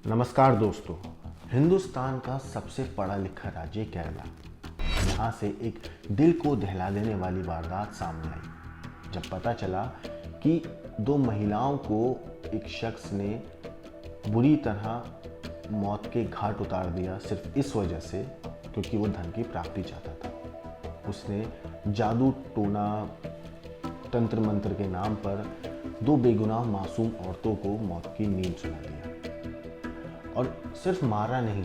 नमस्कार दोस्तों। हिंदुस्तान का सबसे पढ़ा लिखा राज्य केरला। यहाँ से एक दिल को दहला देने वाली वारदात सामने आई जब पता चला कि दो महिलाओं को एक शख्स ने बुरी तरह मौत के घाट उतार दिया, सिर्फ इस वजह से क्योंकि वो धन की प्राप्ति चाहता था। उसने जादू टोना तंत्र मंत्र के नाम पर दो बेगुनाह मासूम औरतों को मौत की नींद सुला दिया और सिर्फ मारा नहीं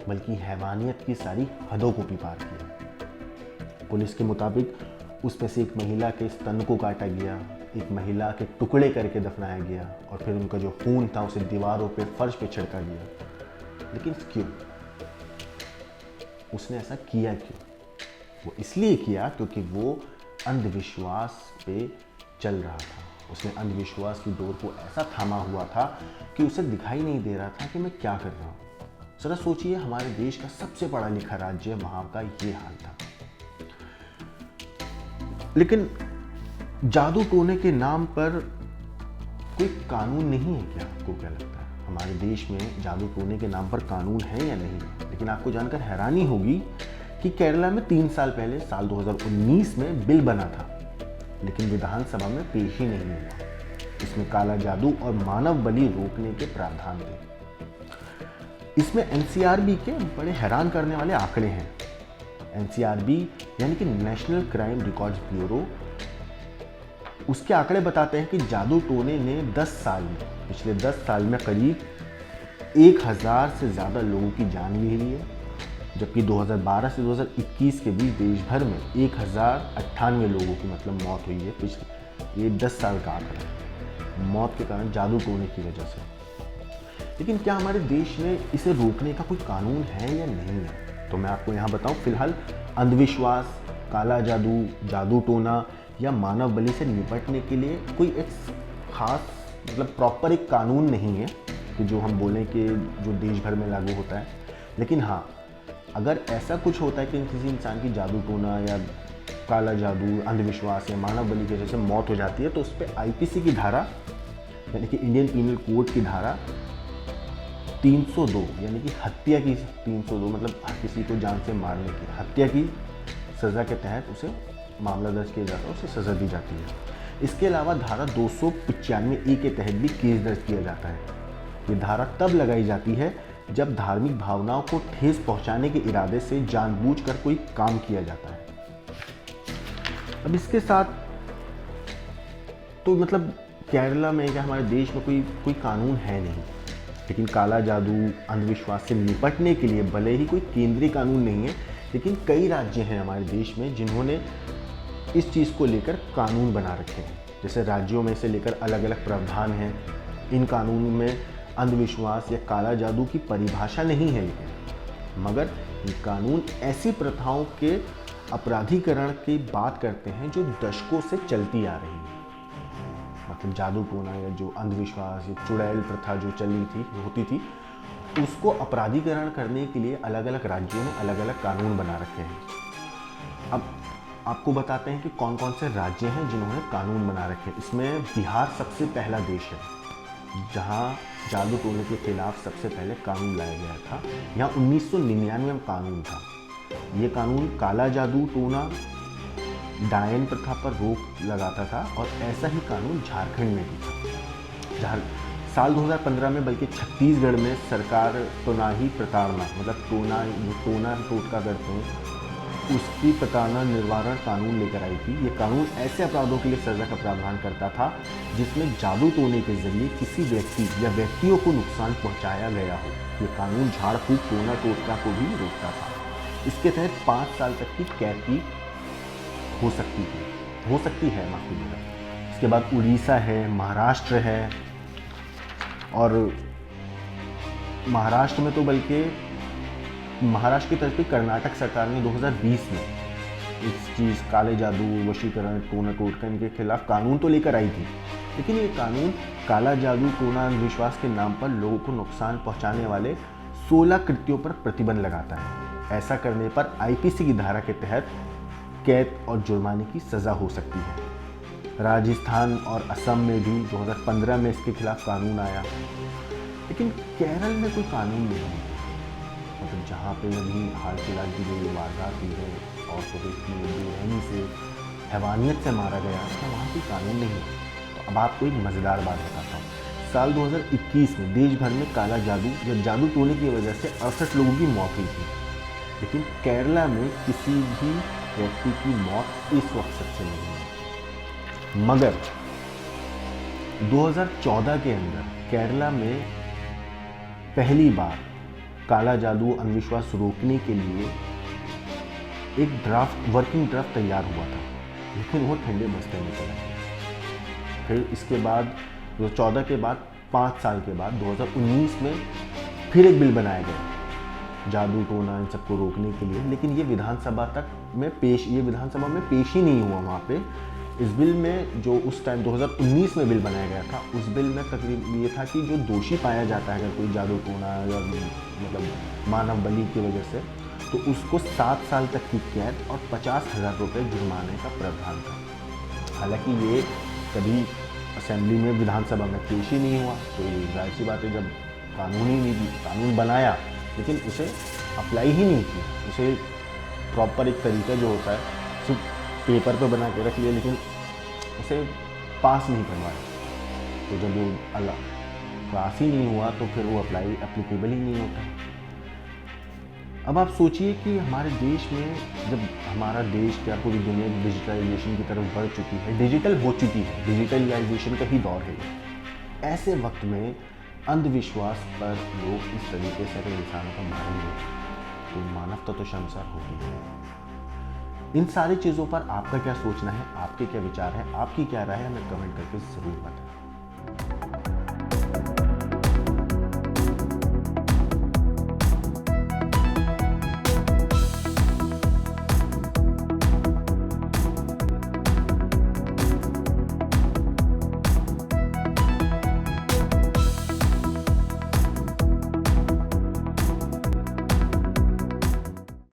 बल्कि हैवानियत की सारी हदों को भी पार किया। पुलिस के मुताबिक उसमें से एक महिला के स्तन को काटा गया, एक महिला के टुकड़े करके दफनाया गया और फिर उनका जो खून था उसे दीवारों पे, फर्श पे छिड़का गया। लेकिन क्यों? उसने ऐसा किया क्यों? वो इसलिए किया क्योंकि वो अंधविश्वास पे चल रहा था। उसने अंधविश्वास की डोर को ऐसा थामा हुआ था कि उसे दिखाई नहीं दे रहा था कि मैं क्या कर रहा हूँ। जरा सोचिए, हमारे देश का सबसे पढ़ा लिखा राज्य, वहाँ का ये हाल था। लेकिन जादू टोने के नाम पर कोई कानून नहीं है क्या? आपको क्या लगता है हमारे देश में जादू टोने के नाम पर कानून है या नहीं? लेकिन आपको जानकर हैरानी होगी कि केरला में 3 साल पहले साल 2019 में बिल बना था, लेकिन विधानसभा में पेश ही नहीं हुआ। इसमें काला जादू और मानव बलि रोकने के प्रावधान थे। इसमें एनसीआरबी के बड़े हैरान करने वाले आंकड़े हैं। एनसीआरबी यानी कि नेशनल क्राइम रिकॉर्ड्स ब्यूरो, उसके आंकड़े बताते हैं कि जादू टोने ने पिछले 10 साल में करीब 1000 से ज़्यादा लोगों की जान भी ली है, जबकि 2012 से 2021 के बीच देश भर में 1098 लोगों की मौत हुई है। पिछले ये 10 साल का आंकड़ा है, मौत के कारण जादू टोने की वजह से। लेकिन क्या हमारे देश में इसे रोकने का कोई कानून है या नहीं है? तो मैं आपको यहाँ बताऊँ, फिलहाल अंधविश्वास, काला जादू, जादू टोना या मानव बलि से निपटने के लिए कोई एक खास प्रॉपर एक कानून नहीं है कि जो हम बोलें कि जो देश भर में लागू होता है। लेकिन हाँ, अगर ऐसा कुछ होता है कि किसी इंसान की जादू टोना या काला जादू, अंधविश्वास या मानव बलि की वजह से मौत हो जाती है, तो उस पर आईपीसी की धारा यानी कि इंडियन पीनल कोड की धारा 302 यानी कि हत्या की 302 किसी को जान से मारने की हत्या की सज़ा के तहत उसे मामला दर्ज किया जाता है, उसे सज़ा दी जाती है। इसके अलावा धारा 295 ए के तहत भी केस दर्ज किया जाता है। ये धारा तब लगाई जाती है जब धार्मिक भावनाओं को ठेस पहुंचाने के इरादे से जानबूझकर कोई काम किया जाता है। अब इसके साथ तो केरला में या हमारे देश में कोई कानून है नहीं, लेकिन काला जादू, अंधविश्वास से निपटने के लिए भले ही कोई केंद्रीय कानून नहीं है, लेकिन कई राज्य हैं हमारे देश में जिन्होंने इस चीज़ को लेकर कानून बना रखे हैं। जैसे राज्यों में से लेकर अलग अलग प्रावधान हैं। इन कानूनों में अंधविश्वास या काला जादू की परिभाषा नहीं है, लेकिन मगर ये कानून ऐसी प्रथाओं के अपराधीकरण की बात करते हैं जो दशकों से चलती आ रही है। जादू टोना या जो अंधविश्वास या चुड़ैल प्रथा जो होती थी, उसको अपराधीकरण करने के लिए अलग अलग राज्यों में अलग अलग कानून बना रखे हैं। अब आपको बताते हैं कि कौन कौन से राज्य हैं जिन्होंने कानून बना रखे हैं। इसमें बिहार सबसे पहला देश है जहां जादू टोने के खिलाफ सबसे पहले कानून लाया गया था। यहाँ 1999 में कानून था। ये कानून काला जादू टोना, डायन प्रथा पर रोक लगाता था और ऐसा ही कानून झारखंड में भी था। साल 2015 में बल्कि छत्तीसगढ़ में सरकार टोनाही प्रताड़ना टोना टोटका करते हैं, उसकी प्रताड़ना निवारण कानून लेकर आई थी। ये कानून ऐसे अपराधों के लिए सजा का प्रावधान करता था जिसमें जादू टोने के जरिए किसी व्यक्ति या व्यक्तियों को नुकसान पहुंचाया गया हो। ये कानून झाड़ फूक, टोना टोटका को भी रोकता था। इसके तहत 5 साल तक की कैद की हो सकती है माफ कीजिएगा। इसके बाद उड़ीसा है, महाराष्ट्र है, और महाराष्ट्र में तो बल्कि महाराष्ट्र की तरफ कर्नाटक सरकार ने 2020 में इस चीज़ काले जादू, वशीकरण, टोना टोटका इनके खिलाफ कानून तो लेकर आई थी, लेकिन ये कानून काला जादू, टोना, अंधविश्वास के नाम पर लोगों को नुकसान पहुंचाने वाले 16 कृत्यों पर प्रतिबंध लगाता है। ऐसा करने पर आईपीसी की धारा के तहत कैद और जुर्माने की सज़ा हो सकती है। राजस्थान और असम में भी 2015 में इसके खिलाफ कानून आया। लेकिन केरल में कोई कानून नहीं है, मतलब जहाँ पे अभी हाल फिलहाल की जो वारदात हुई है और को व्यक्ति बेरहमी से हैवानियत से मारा गया था, वहाँ कोई कानून नहीं है। तो अब आपको एक मज़ेदार बात बताता हूँ। साल 2021 में देश भर में काला जादू या जादू टोने की वजह से 68 लोगों की मौत हुई थी, लेकिन केरला में किसी भी व्यक्ति की मौत इस वक्त तक से नहीं हुई। मगर 2014 के अंदर केरला में पहली बार काला जादू अंधविश्वास रोकने के लिए एक वर्किंग ड्राफ्ट तैयार हुआ था, लेकिन वो ठंडे बस्ते में चला गया। फिर इसके बाद 2014 के बाद 5 साल के बाद 2019 में फिर एक बिल बनाया गया जादू टोना इन सबको रोकने के लिए, लेकिन ये विधानसभा में पेश ही नहीं हुआ। वहाँ पे इस बिल में जो उस टाइम 2019 में बिल बनाया गया था, उस बिल में तकरीबन ये था कि जो दोषी पाया जाता है अगर कोई जादू टोना या मतलब मानव बलि की वजह से, तो उसको 7 साल तक की कैद और 50,000 रुपये जुर्माने का प्रावधान था। हालांकि ये कभी असेंबली में विधानसभा में पेश ही नहीं हुआ, तो ये जाहिर सी बात है जब कानून बनाया लेकिन उसे अप्लाई ही नहीं किया, उसे प्रॉपर एक तरीका जो होता है सिर्फ पेपर पे बना के रख लिया लेकिन उसे पास नहीं करवाया। तो जब वो पास ही नहीं हुआ तो फिर वो एप्लीकेबल ही नहीं होता। अब आप सोचिए कि हमारे देश में जब हमारा देश क्या पूरी दुनिया डिजिटलाइजेशन की तरफ बढ़ चुकी है, डिजिटल हो चुकी है, डिजिटलाइजेशन का ही दौर है, ऐसे वक्त में अंधविश्वास पर लोग इस तरीके से अगर इंसानों को मारेंगे तो मानवता तो शर्मसार होगी है। इन सारी चीज़ों पर आपका क्या सोचना है, आपके क्या विचार हैं, आपकी क्या राय है, हमें कमेंट करके ज़रूर बताएं।